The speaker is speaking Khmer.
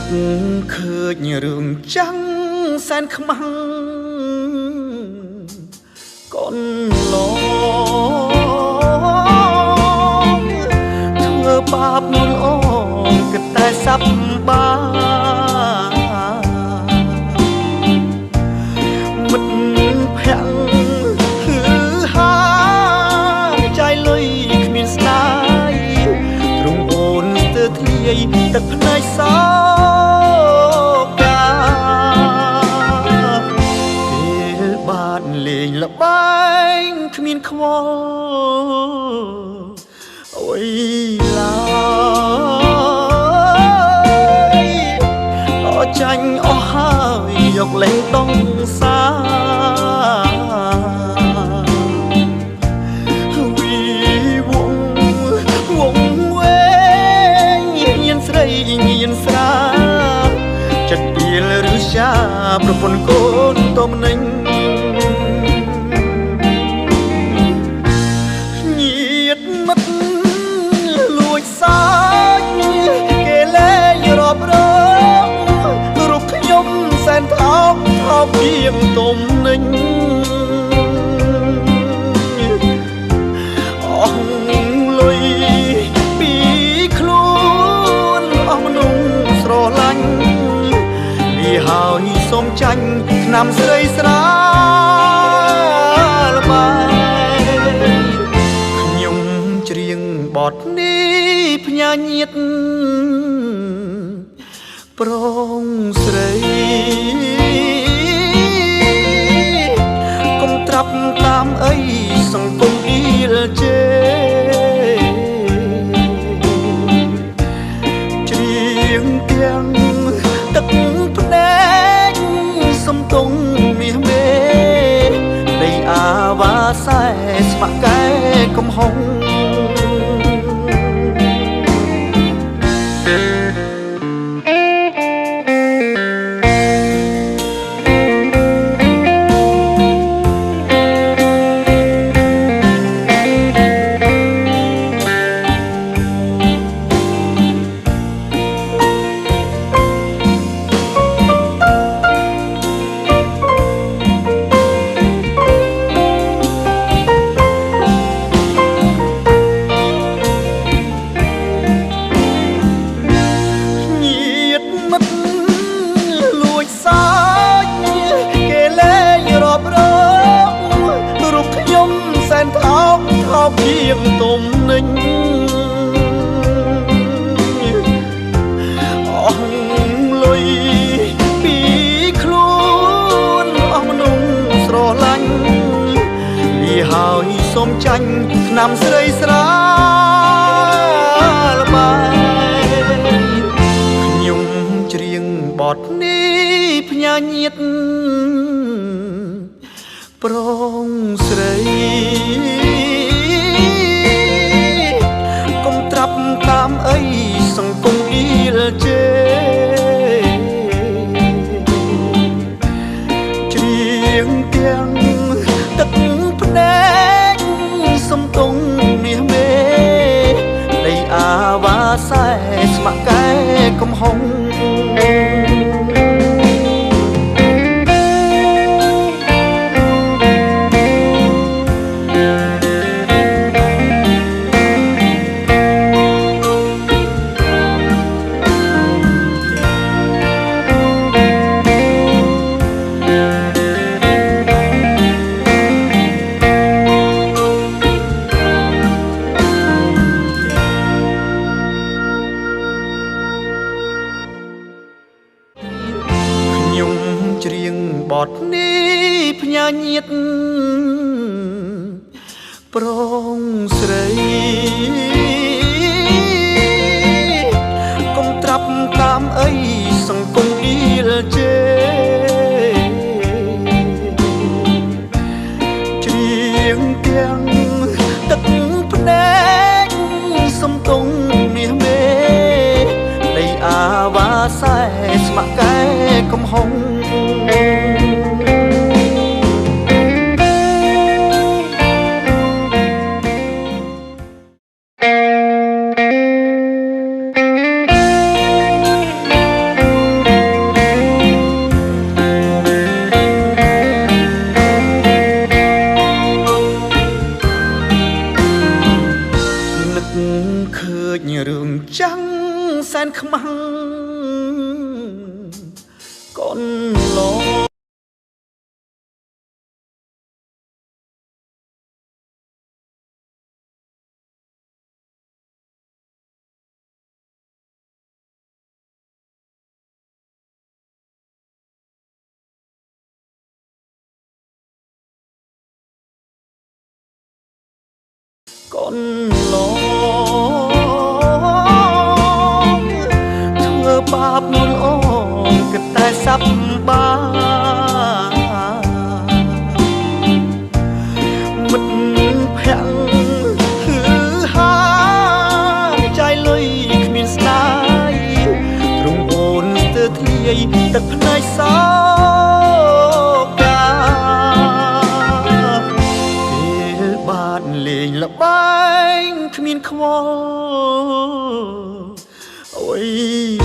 កឃើញរឿងចាំងសែនខ្មាំងកូនឡងធ្វើបាបនួនអងគិតតែសាប់បាមិត្តភ័ក្តិគឺហាចៃលុយគ្មានស្ដាយទ្រង់អូនស្ទើរធ្លាយទឹកភ្នែកសោកាពេលបានលេងល្បែងគ្មានខ្វល់អុយឡើយអចាញ់អស់ហើយយកលេងដងសាញស្រាចិត្តពីលឬសាប្រពន្ធកូនតំណែងញាតមិត្តលួចសាច់គេលែងរាប់រងរូបខ្ញុំសែនថោកថោកជាងតំណែងអស់លុយពីខ្លួនអស់មនុស្សស្រឡាញ់នេះហើយសូមចាញ់ឆ្នាំស្រីស្រាលបាយខ្ញុំច្រៀងបទនេះផ្ញើញាតប្រងស្រីកុំត្រាប់តាមអីសង្គមអ៊ីលជេច្រៀងទាំងទឹកភ្នែកសំទងមាសមេនៃអាវ៉ាសែស្មាក់កែកំហុងជាងទំនិញអស់លុយពីខ្លួនអស់មនុស្សស្រឡាញ់នេះហើយសូមចាញ់ឆ្នាំស្រីស្រាលបាយខ្ញុំច្រៀងបទនេះផ្ញើញាតប្រងស្រីតាមអីសង្គមអ៊ីលជេច្រៀងទាំងទឹកភ្នែកសំទងមាសមេនៃអាវ៉ាសែស្មាក់កែកំហុងច្រៀងបទនេះផ្ញើញាតប្រងស្រីកុំត្រាប់តាមអីសង្គមអ៊ីលជេច្រៀងទាំងទឹកភ្នែកសំទងមាសមេនៃអាវ៉ាសែស្មាក់កែកំហុង con lo con lo thưa bạp luôn ôm cái tay sắp ba mật phèn thứ hai trái lơi miền sai trung hồn tơ thiê tật này sao cả bạn liền là bánh miền khô ôi